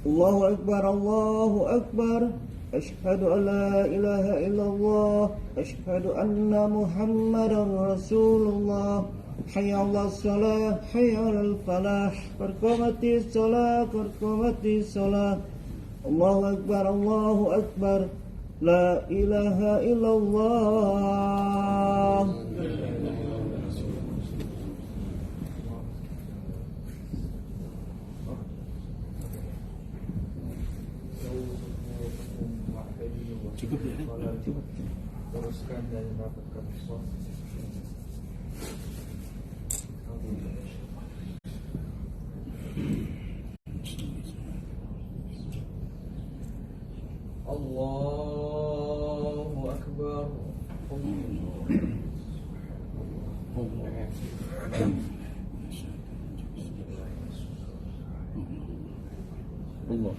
Allahu Akbar, Allahu Akbar. Asyhadu an la ilaha illallah. Asyhadu anna Muhammadan Rasulullah. Hayya 'alas shalah, hayya 'alal falah. Qad qamatis shalah. Allahu Akbar, Allahu Akbar. La ilaha illallah. Cukup ya? Cukup. Teruskan dari rapat kami. Allahu Akbar. Allah.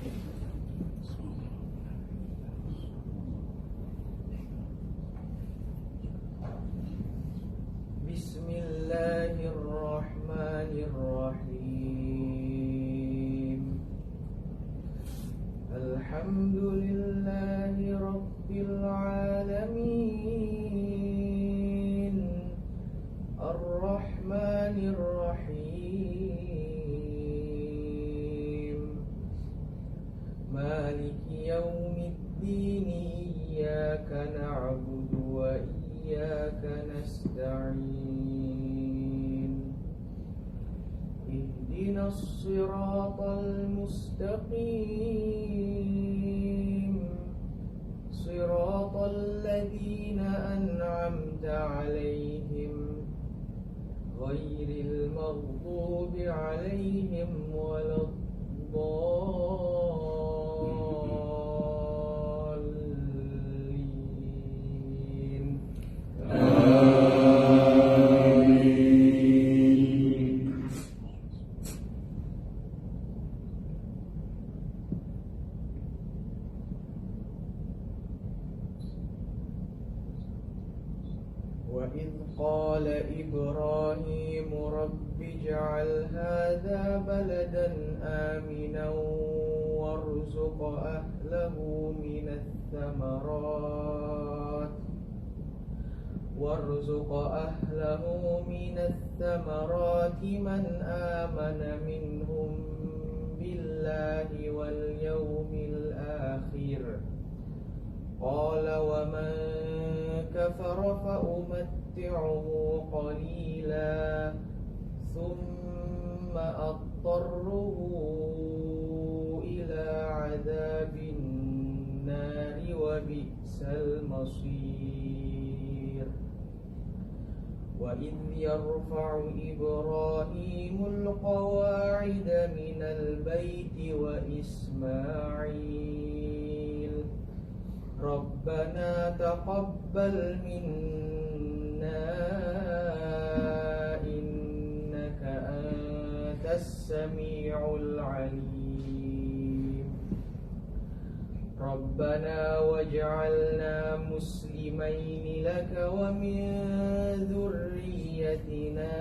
Bismillahirrahmanirrahim. Alhamdulillahi Rabbil Alamin. Ar-Rahmanir-Rahim. Maliki yaumiddin. Iyyaka na'budu wa iyyaka nasta'in. Ihdinas siratal mustaqim. Siratal ladzina an'amta 'alaihim ghairil maghdubi 'alaihim waladdallin. وإذ قال إبراهيم رب اجعل هذا بلدا آمنا وارزق أهله من الثمرات من آمن منهم بالله واليوم الآخر قال ومن كفر فأمتعه قليلا ثم أضطره إلى عذاب النار وبئس المصير. وإذ يرفع إبراهيم القواعد من البيت وإسماعيل ربنا تقبل منا إنك أنت السميع العليم. ربنا واجعلنا مسلمين لك ومن ذريتنا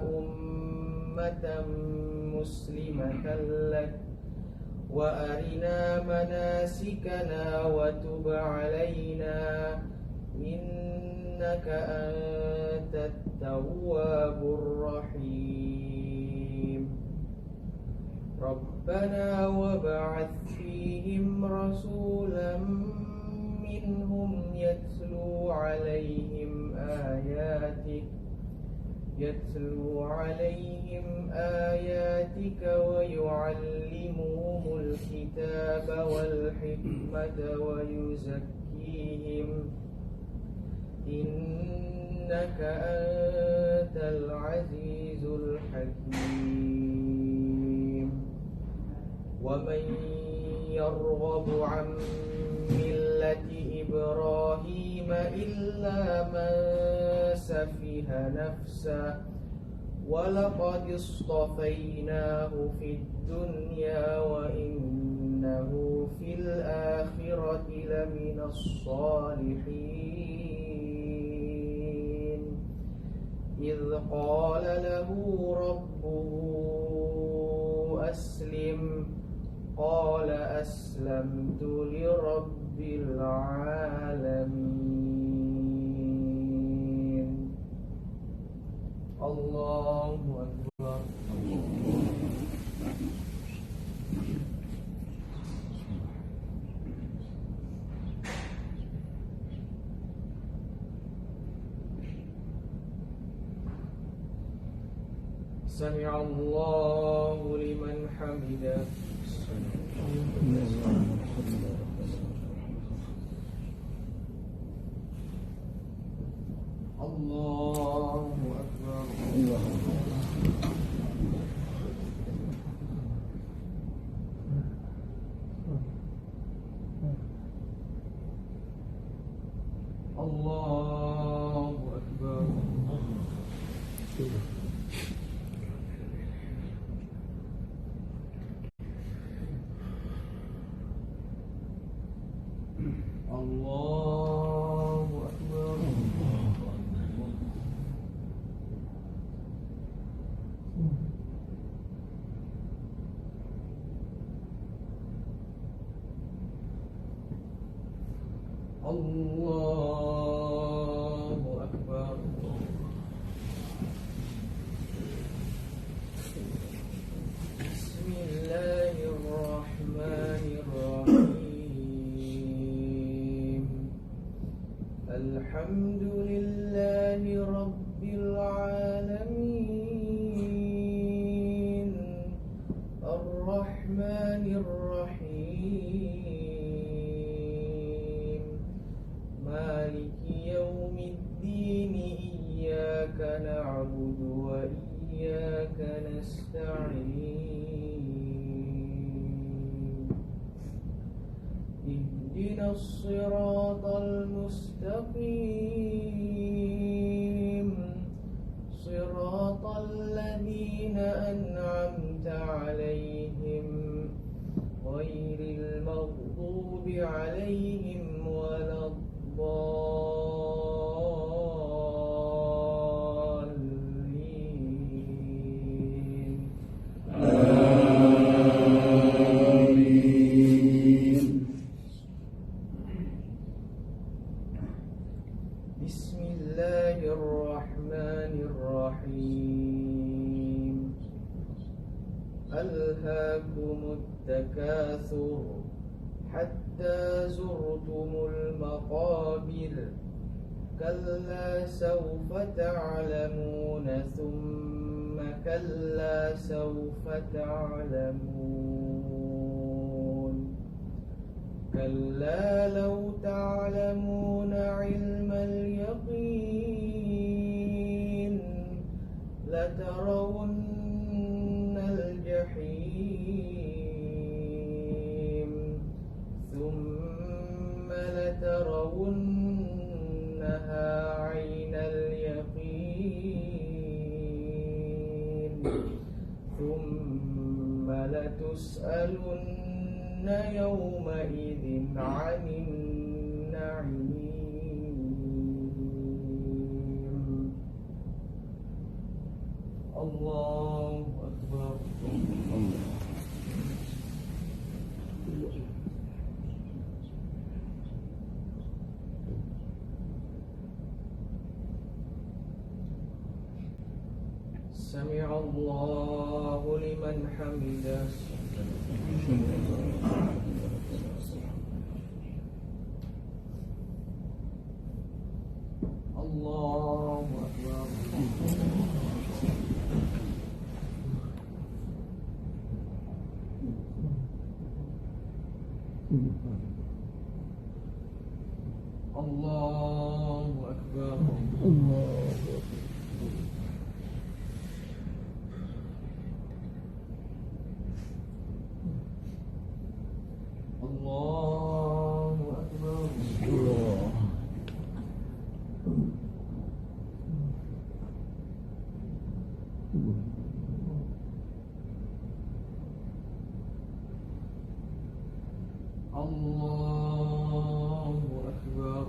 أمة مسلمة لك وأرنا مناسكنا وتب علينا إنك أنت التواب الرحيم. ربنا وابعث فيهم رسولا منهم يتلو عليهم آياتك ويعلمهم الكتاب والحكمة ويزكيهم إنك أنت العزيز الحكيم. ومن يرغب عن ملة إبراهيم إلا من سفه نفسه ولقد اصطفيناه في الدنيا وإنه في الآخرة لمن الصالحين. إذ قال له ربه أسلم قال أسلمت لرب العالمين. الله أكبر. سمع الله لمن حمده. الله أكبر. الله أكبر. الله أكبر. الله أكبر. بسم الله الرحمن الرحيم. الحمد لله رب العالمين الرحمن الرحيم مالك يوم الدين إياك نعبد وإياك نستعين اهدنا الصراط المستقيم صراط الذين أنعمت عليهم غير المغضوب عليهم ولا الضالين. بسم الله الرحمن الرحيم. ألهاكم التكاثر حتى زرتم المقابر كلا سوف تعلمون ثم كلا سوف تعلمون كلا لو تعلمون علم اليقين لترون الجحيم ثم لترونها عين اليقين ثم لتسألن يومئذ عن النعيم. الله أكبر. سمع الله لمن حمده. الله أكبر. الله أكبر. الله أكبر. الله أكبر.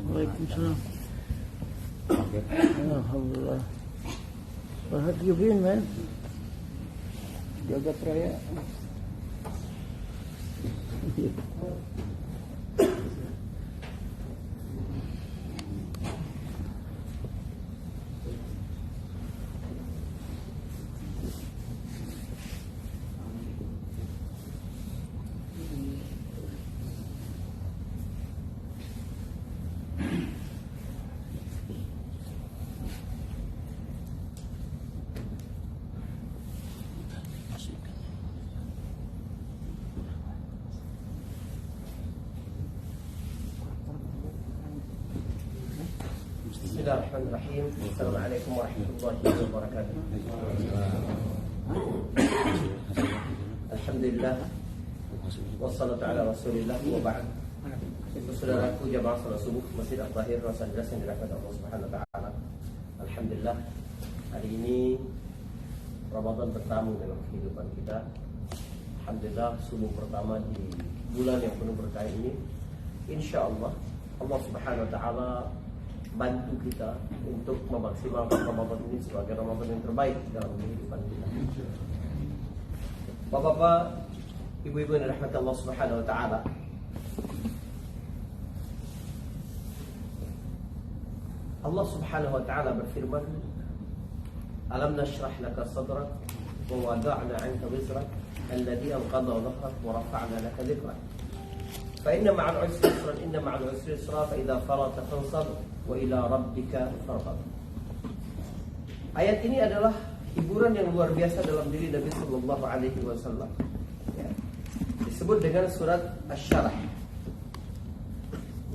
Waalaikumsalam. Alhamdulillah. What have you been, man? Jagat Raya. Bismillahirrahmanirrahim. Assalamualaikum warahmatullahi wabarakatuh. Alhamdulillah. Wassalatu ala rasulillah wa ba'd. Saudaraku jamaah salat subuh Masjid Al-Tahir Los Angeles yang dirahmati Allah Subhanahu wa taala. Alhamdulillah, hari ini Ramadan bertamu dalam kehidupan kita. Alhamdulillah, subuh pertama di bulan yang penuh berkah ini. Insyaallah Allah Subhanahu wa taala bantu kita untuk memaksimalkan Ramadan ini sebagai Ramadan yang terbaik dalam kehidupan kita. Bapak-bapak, ibu-ibu yang dirahmati Allah Subhanahu wa taala, Allah Subhanahu wa taala berfirman, "Alam nashrah laka sadrak wa wada'na 'anka wizrak alladhi anqadha dhahrak wa rafa'na laka dhikrak. Fa inna ma'al 'usri yusran, inna ma'al 'usri yusra, fa idza faragta fansab wa ila rabbika farghab." Ayat ini adalah hiburan yang luar biasa dalam diri Nabi sallallahu alaihi wasallam. Disebut dengan surat Asy-Syarah.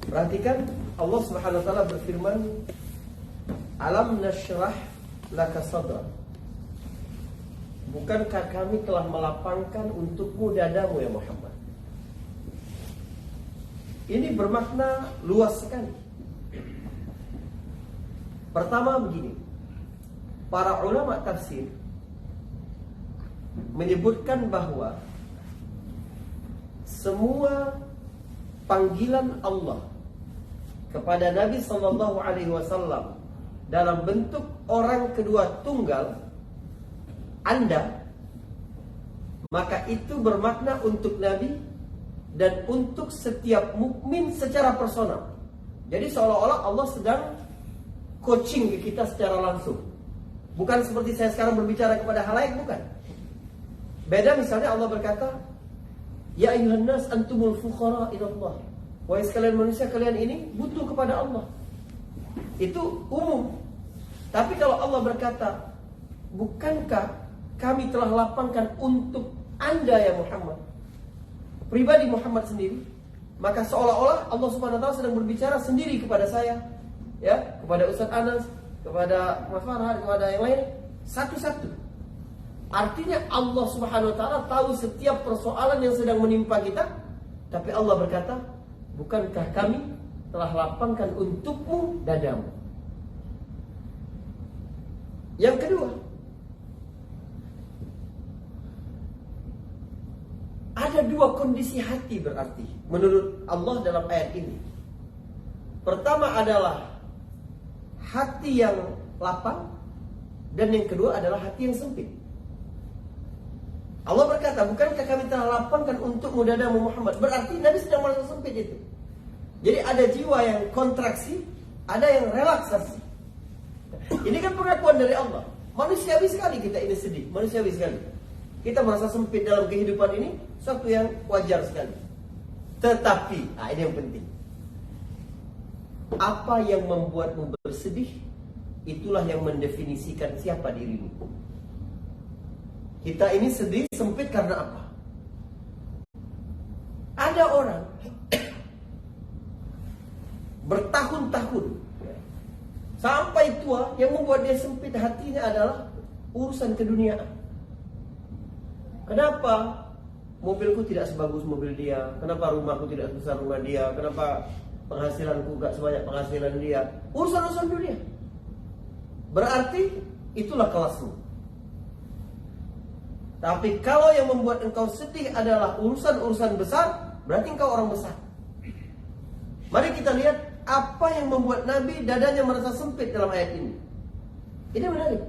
Perhatikan, Allah Subhanahu wa taala berfirman, "Alam nashrah laka sadrak." Bukankah kami telah melapangkan untukmu dadamu ya Muhammad? Ini bermakna luas sekali. Pertama begini, para ulama tafsir menyebutkan bahwa semua panggilan Allah kepada Nabi sallallahu alaihi wasallam dalam bentuk orang kedua tunggal Anda, maka itu bermakna untuk Nabi dan untuk setiap mukmin secara personal. Jadi seolah-olah Allah sedang coaching ke kita secara langsung. Bukan seperti saya sekarang berbicara kepada halayak, bukan. Beda misalnya Allah berkata, "Ya ayyuhan nas antumul fuqara ila Allah." Wahai sekalian manusia, kalian ini butuh kepada Allah. Itu umum. Tapi kalau Allah berkata, "Bukankah kami telah lapangkan untuk Anda ya Muhammad?" Pribadi Muhammad sendiri, maka seolah-olah Allah Subhanahu wa taala sedang berbicara sendiri kepada saya, ya, kepada Ustaz Anas, kepada Mas Farhan, kepada yang lain, satu-satu. Artinya Allah Subhanahu wa taala tahu setiap persoalan yang sedang menimpa kita, tapi Allah berkata, bukankah kami telah lapangkan untukmu dadamu? Yang kedua, ada dua kondisi hati berarti menurut Allah dalam ayat ini. Pertama adalah hati yang lapang, dan yang kedua adalah hati yang sempit. Allah berkata, bukankah kami telah lapangkan untukmu dadamu Muhammad? Berarti Nabi sedang merasa sempit itu. Jadi ada jiwa yang kontraksi, ada yang relaksasi. Ini kan pengakuan dari Allah. Manusiawi sekali kita ini sedih, manusiawi sekali. Kita merasa sempit dalam kehidupan ini, suatu yang wajar sekali. Tetapi, ini yang penting. Apa yang membuatmu bersedih, itulah yang mendefinisikan siapa dirimu. Kita ini sedih, sempit karena apa? Ada orang bertahun-tahun sampai tua, yang membuat dia sempit hatinya adalah urusan keduniaan. Kenapa mobilku tidak sebagus mobil dia? Kenapa rumahku tidak sebesar rumah dia? Kenapa penghasilanku gak sebanyak penghasilan dia? Urusan-urusan dunia. Berarti itulah kelasmu. Tapi kalau yang membuat engkau sedih adalah urusan-urusan besar, berarti engkau orang besar. Mari kita lihat apa yang membuat Nabi dadanya merasa sempit dalam ayat ini. Ini menarik.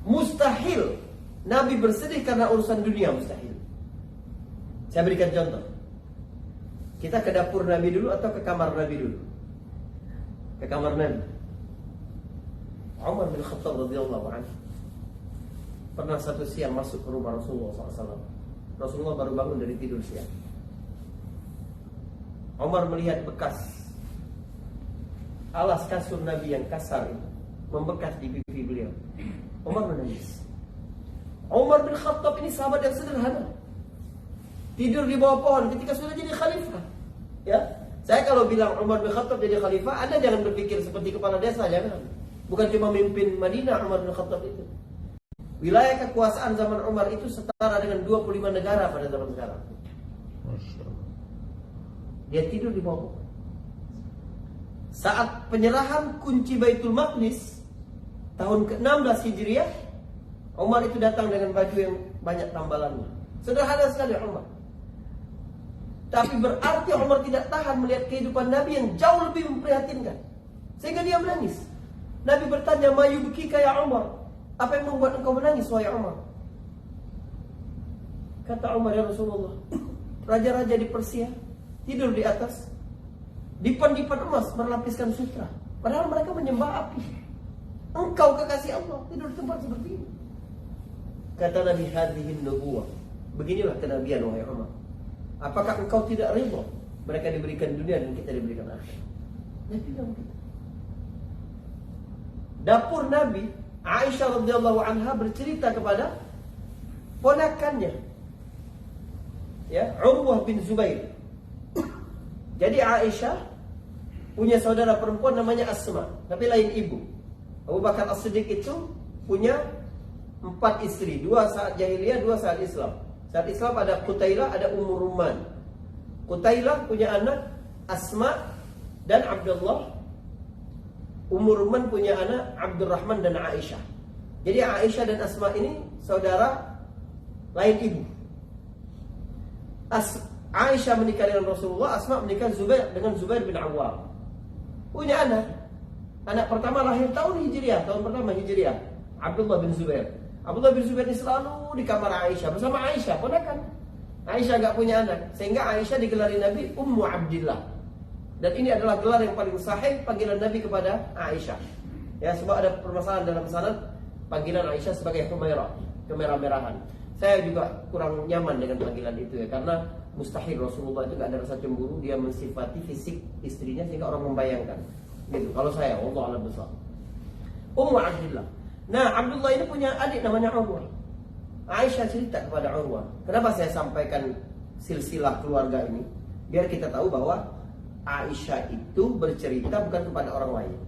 Mustahil Nabi bersedih karena urusan dunia, mustahil. Saya berikan contoh. Kita ke dapur Nabi dulu atau ke kamar Nabi dulu? Ke kamar Nabi. Umar bin Khattab radhiyallahu anhu pernah satu siang masuk ke rumah Rasulullah SAW. Rasulullah baru bangun dari tidur siang. Umar melihat bekas alas kasur Nabi yang kasar itu membekas di pipi beliau. Umar menangis. Umar bin Khattab ini sahabat yang sederhana, tidur di bawah pohon ketika sudah jadi khalifah. Ya, saya kalau bilang Umar bin Khattab jadi khalifah, Anda jangan berpikir seperti kepala desa, jangan. Bukan cuma memimpin Madinah Umar bin Khattab itu. Wilayah kekuasaan zaman Umar itu setara dengan 25 negara pada zaman sekarang. Dia tidur di bawah. Saat penyerahan kunci Baitul Maqdis tahun ke-16 Hijriah, Umar itu datang dengan baju yang banyak tambalannya. Sederhana sekali Umar. Tapi berarti Umar tidak tahan melihat kehidupan Nabi yang jauh lebih memprihatinkan, sehingga dia menangis. Nabi bertanya, "Ma yubkika ya Umar?" Apa yang membuat engkau menangis, wahai Umar? Kata Umar, ya Rasulullah, raja-raja di Persia tidur di atas dipan-dipan emas berlapiskan sutra, padahal mereka menyembah api. Engkau kekasih Allah tidur di tempat seperti ini. Kata Nabi, hadhihi nubuwah, beginilah kenabian wahai Umar. Apakah engkau tidak ridha mereka diberikan dunia dan kita diberikan akhirat? Nabi bilang begitu. Dapur Nabi, Aisyah radhiyallahu anha bercerita kepada ponakannya, ya, Urwah bin Zubair. Jadi Aisyah punya saudara perempuan namanya Asma, tapi lain ibu. Abu Bakar As-Siddiq itu punya 4 istri, 2 saat jahiliyah, 2 saat Islam. Saat Islam ada Qutailah, ada Ummu Rumman. Qutailah punya anak Asma dan Abdullah. Ummu Rumman punya anak Abdurrahman dan Aisyah. Jadi Aisyah dan Asma ini saudara lain ibu. Aisyah menikah dengan Rasulullah, Asma menikah dengan Zubair bin Awwam. Punya anak. Anak pertama lahir tahun Hijriah, tahun pertama Hijriah, Abdullah bin Zubair. Abdullah bin Zubair ini selalu di kamar Aisyah bersama Aisyah, ponakan. Aisyah gak punya anak, sehingga Aisyah digelari Nabi Ummu Abdillah. Dan ini adalah gelar yang paling sahih panggilan Nabi kepada Aisyah. Ya, sebab ada permasalahan dalam sanad panggilan Aisyah sebagai Humairah, kemerah-merahan. Saya juga kurang nyaman dengan panggilan itu ya, karena mustahil Rasulullah itu gak ada rasa cemburu, dia mensifati fisik istrinya sehingga orang membayangkan. Gitu. Kalau saya, wallahu a'lam bishawab. Ummu Abdillah. Nah, Abdullah ini punya adik namanya Urwah. Aisyah cerita kepada Urwah. Kenapa saya sampaikan silsilah keluarga ini? Biar kita tahu bahwa Aisyah itu bercerita bukan kepada orang lain.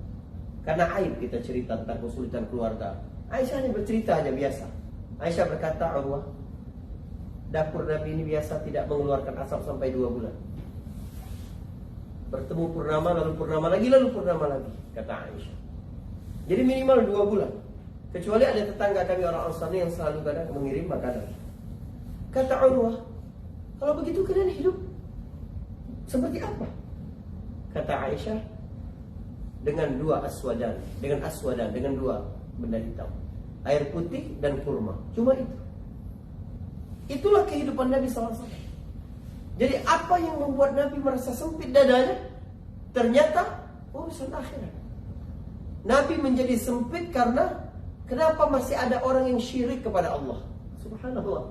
Karena aib kita cerita tentang kesulitan keluarga. Aisyah hanya bercerita aja biasa. Aisyah berkata, Urwah, dapur Nabi ini biasa tidak mengeluarkan asap sampai 2 bulan. Bertemu purnama, lalu purnama lagi, lalu purnama lagi, kata Aisyah. Jadi minimal 2 bulan. Kecuali ada tetangga kami orang Ansar yang selalu kadang mengirim makanan. Kata Urwah, kalau begitu kalian hidup seperti apa? Kata Aisyah, dengan 2 aswadan, dengan 2 benda hitam, air putih dan kurma. Cuma itu. Itulah kehidupan Nabi SAW. Jadi apa yang membuat Nabi merasa sempit dadanya? Ternyata urusan akhirat. Nabi menjadi sempit karena kenapa masih ada orang yang syirik kepada Allah? Subhanallah.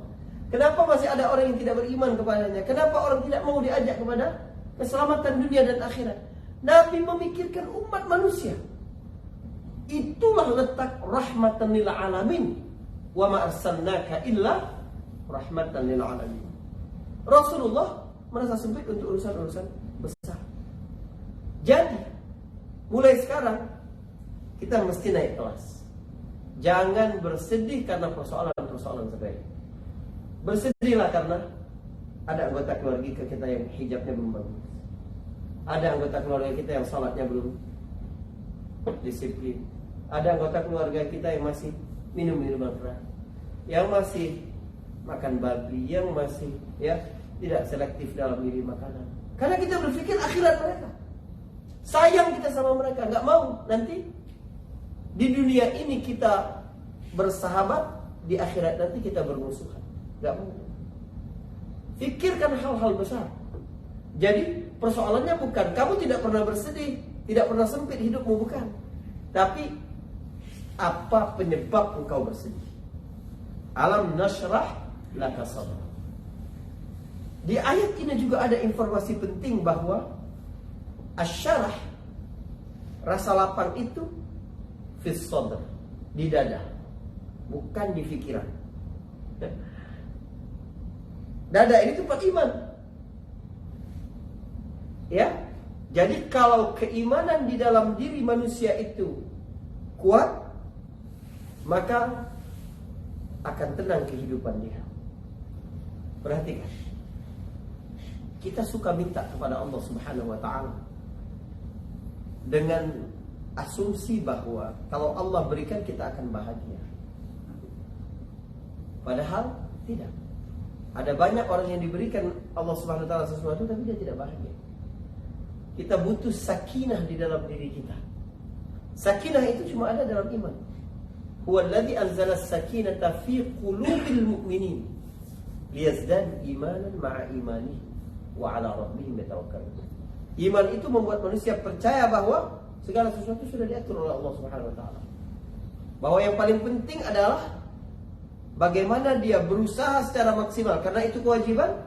Kenapa masih ada orang yang tidak beriman kepadanya? Kenapa orang tidak mau diajak kepada keselamatan dunia dan akhirat? Nabi memikirkan umat manusia. Itulah letak rahmatan lil alamin. Wa ma arsalnaka illa rahmatan lil alamin. Rasulullah merasa sempit untuk urusan-urusan besar. Jadi, mulai sekarang kita mesti naik kelas. Jangan bersedih karena persoalan-persoalan sepele. Bersedihlah karena ada anggota keluarga kita yang hijabnya belum bagus. Ada anggota keluarga kita yang salatnya belum disiplin. Ada anggota keluarga kita yang masih minum minuman keras, yang masih makan babi, yang masih tidak selektif dalam milih makanan. Karena kita berpikir akhirat mereka. Sayang kita sama mereka, nggak mau nanti di dunia ini kita bersahabat, di akhirat nanti kita bermusuhan. Nggak mau. Pikirkan hal-hal besar. Jadi persoalannya bukan kamu tidak pernah bersedih, tidak pernah sempit hidupmu, bukan. Tapi apa penyebab engkau bersedih? Alam nashrah laka sadrak. Di ayat ini juga ada informasi penting bahwa asyarah, rasa lapang itu fis sadr, di dada, bukan di pikiran. Dada ini tempat iman. Ya, jadi kalau keimanan di dalam diri manusia itu kuat, maka akan tenang kehidupan dia. Perhatikan, kita suka minta kepada Allah Subhanahu wa Ta'ala dengan asumsi bahwa kalau Allah berikan kita akan bahagia. Padahal tidak. Ada banyak orang yang diberikan Allah Subhanahu wa Ta'ala sesuatu tapi dia tidak bahagia. Kita butuh sakinah di dalam diri kita. Sakinah itu cuma ada dalam iman. Huwallazi anzala as-sakinata fi qulubil mu'minin liyazdadu imanan ma'a imanihi wa 'ala rabbihim yatawakkalun. Iman itu membuat manusia percaya bahwa segala sesuatu sudah diatur oleh Allah Subhanahu wa Ta'ala. Bahwa yang paling penting adalah bagaimana dia berusaha secara maksimal, karena itu kewajiban,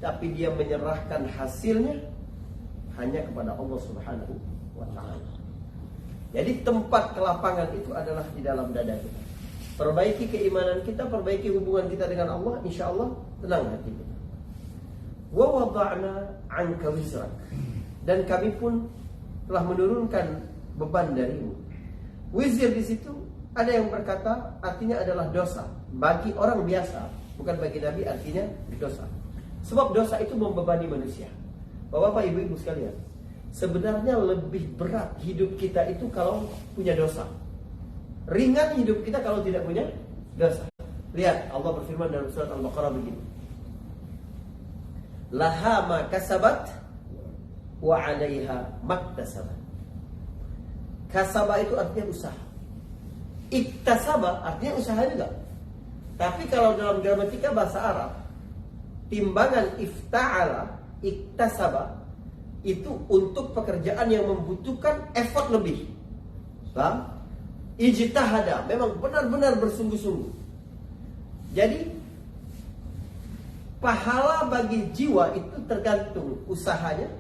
tapi dia menyerahkan hasilnya hanya kepada Allah Subhanahu wa Ta'ala. Jadi tempat kelapangan itu adalah di dalam dada kita. Perbaiki keimanan kita, perbaiki hubungan kita dengan Allah, insya Allah tenang hati kita. Wa wada'na 'anka wizrak, dan kami pun telah menurunkan beban darimu. Wizir di situ ada yang berkata artinya adalah dosa bagi orang biasa, bukan bagi Nabi artinya dosa. Sebab dosa itu membebani manusia. Bapak, ibu-ibu sekalian, sebenarnya lebih berat hidup kita itu kalau punya dosa. Ringan hidup kita kalau tidak punya dosa. Lihat, Allah berfirman dalam surat Al-Baqarah begini. Laha ma kasabat wa 'alaiha maktasabat. Kasaba itu artinya usaha. Iktasaba artinya usaha juga. Tapi kalau dalam gramatika bahasa Arab, timbangan ifta'ala, iktasaba itu untuk pekerjaan yang membutuhkan effort lebih. Paham? Ijtihada, memang benar-benar bersungguh-sungguh. Jadi pahala bagi jiwa itu tergantung usahanya.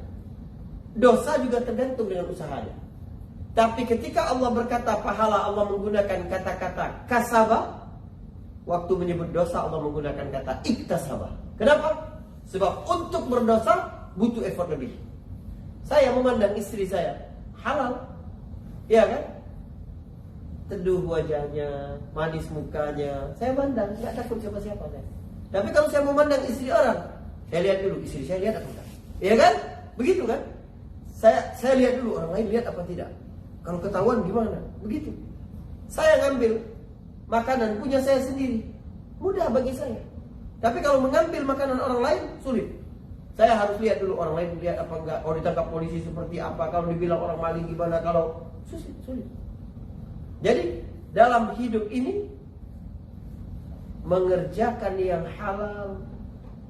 Dosa juga tergantung dengan usahanya. Tapi ketika Allah berkata pahala, Allah menggunakan kata-kata kasaba. Waktu menyebut dosa Allah menggunakan kata iktasaba. Kenapa? Sebab untuk berdosa butuh effort lebih. Saya memandang istri saya halal, Iya kan? Teduh wajahnya, manis mukanya, saya mandang, nggak takut siapa-siapa saya. Tapi kalau saya memandang istri orang, saya lihat dulu istri saya lihat apa enggak. Iya kan? Begitu kan? Saya lihat dulu orang lain lihat apa tidak. Kalau ketahuan gimana? Begitu. Saya ngambil makanan punya saya sendiri, mudah bagi saya. Tapi kalau mengambil makanan orang lain sulit. Saya harus lihat dulu orang lain lihat apa enggak. Kalau ditangkap polisi seperti apa, kalau dibilang orang maling gimana, kalau sulit. Jadi dalam hidup ini mengerjakan yang halal,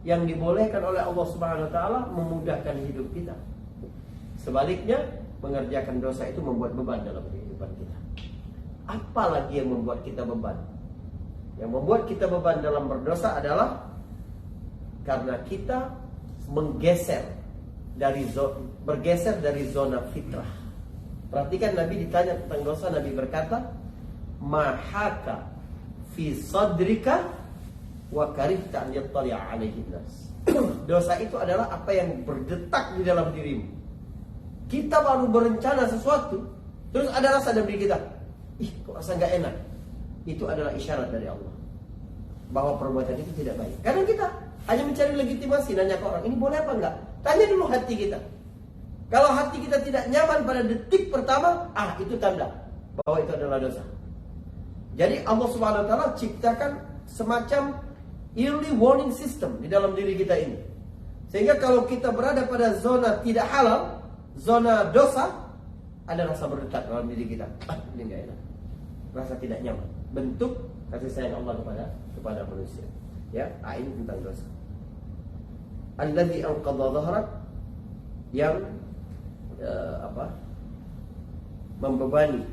yang dibolehkan oleh Allah Subhanahu wa taala memudahkan hidup kita. Sebaliknya, mengerjakan dosa itu membuat beban dalam kehidupan kita. Apalagi yang membuat kita beban? Yang membuat kita beban dalam berdosa adalah karena kita bergeser dari zona fitrah. Perhatikan Nabi ditanya tentang dosa, Nabi berkata, "Mahaka fi sadrika wa karihta an yattali'a 'alaihi nas." Dosa itu adalah apa yang berdetak di dalam dirimu. Kita baru berencana sesuatu, terus ada rasa dalam diri kita, kok rasa nggak enak. Itu adalah isyarat dari Allah bahwa perbuatan itu tidak baik. Kadang kita hanya mencari legitimasi, nanya ke orang, ini boleh apa enggak? Tanya dulu hati kita. Kalau hati kita tidak nyaman pada detik pertama, itu tanda bahwa itu adalah dosa. Jadi Allah Subhanahu wa taala ciptakan semacam early warning system di dalam diri kita ini. Sehingga kalau kita berada pada zona tidak halal, zona dosa, ada rasa berdetak dalam diri kita. Ini enggak enak. Rasa tidak nyaman. Bentuk kasih sayang Allah kepada manusia. Ya, ini tentang dosa. Alladzi anqadha dhahrak, yang membebani,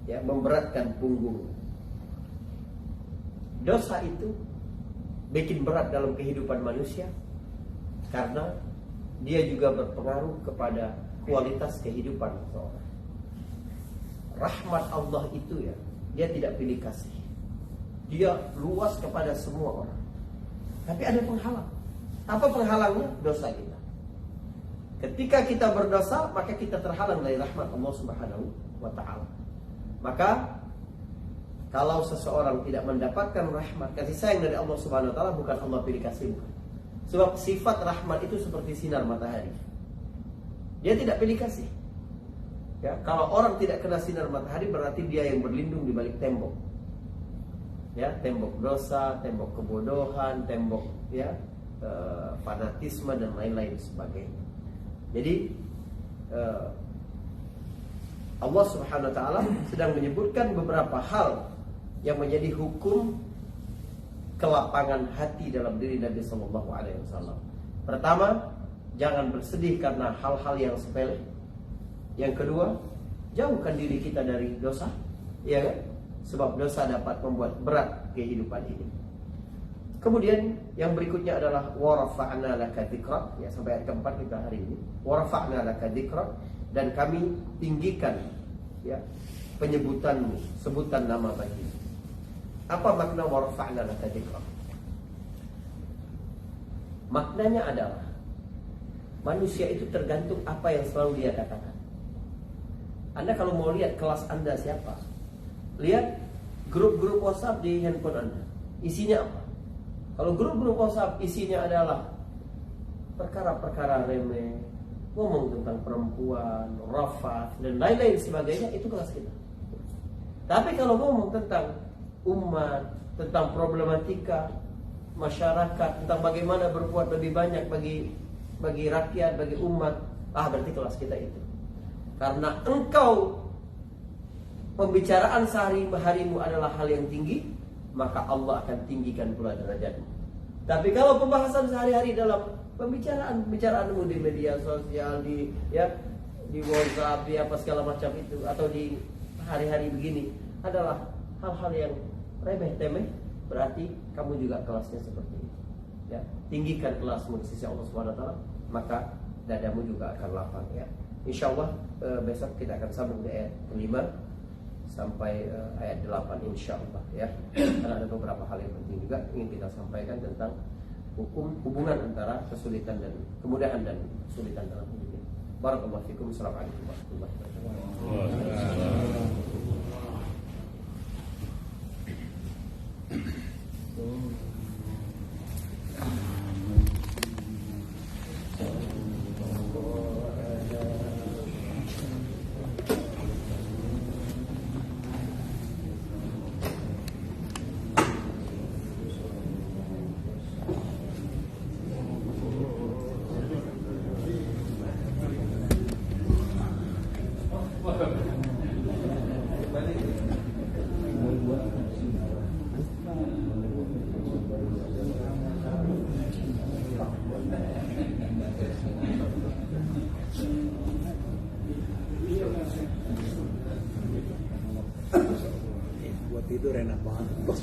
ya, memberatkan punggung. Dosa itu bikin berat dalam kehidupan manusia karena dia juga berpengaruh kepada kualitas kehidupan seseorang. Rahmat Allah itu ya, dia tidak pilih kasih. Dia luas kepada semua orang. Tapi ada penghalang. Apa penghalangnya? Dosa kita. Ketika kita berdosa, maka kita terhalang dari rahmat Allah Subhanahu wa taala. Maka kalau seseorang tidak mendapatkan rahmat, kasih sayang dari Allah Subhanahu wa taala, bukan Allah pilih kasih, bukan. Sebab sifat rahmat itu seperti sinar matahari. Dia tidak pilih kasih. Ya, kalau orang tidak kena sinar matahari, berarti dia yang berlindung di balik tembok. Ya, tembok dosa, tembok kebodohan, tembok fanatisme dan lain-lain sebagainya. Jadi Allah Subhanahu wa taala sedang menyebutkan beberapa hal yang menjadi hukum kelapangan hati dalam diri Nabi sallallahu alaihi wasallam. Pertama, jangan bersedih karena hal-hal yang sepele. Yang kedua, jauhkan diri kita dari dosa, ya kan? Sebab dosa dapat membuat berat kehidupan ini. Kemudian yang berikutnya adalah warafa'na laka dzikrak, ya, sampai ayat keempat kita hari ini. Warafa'na laka dzikrak, dan kami tinggikan, ya, penyebutanmu, sebutan nama bagimu. Apa makna warafa'na laka dzikrak? Maknanya adalah manusia itu tergantung apa yang selalu dia katakan. Anda kalau mau lihat kelas Anda siapa, lihat grup-grup WhatsApp di handphone Anda. Isinya apa? Kalau grup-grup WhatsApp isinya adalah perkara-perkara remeh, ngomong tentang perempuan, rafat, dan lain-lain sebagainya, itu kelas kita. Tapi kalau ngomong tentang umat, tentang problematika masyarakat, tentang bagaimana berbuat lebih banyak bagi rakyat, bagi umat, berarti kelas kita itu. Karena engkau pembicaraan sehari-harimu adalah hal yang tinggi, maka Allah akan tinggikan pula derajatmu. Tapi kalau pembahasan sehari-hari dalam pembicaraanmu di media sosial, di WhatsApp, di apa segala macam itu, atau di hari-hari begini adalah hal-hal yang remeh-temeh, berarti kamu juga kelasnya seperti itu. Ya, tinggikan kelasmu di sisi Allah Subhanahu wa taala, maka dadamu juga akan lapang, ya. Insyaallah besok kita akan sambung di ayat 5 sampai ayat 8 insyaallah, ya. Karena ada beberapa hal yang penting juga ingin kita sampaikan tentang hubungan antara kesulitan dan kemudahan dan kesulitan dalam hidup. Barakallahu fikum. Assalamualaikum warahmatullahi wabarakatuh. tidur enak banget. Bos.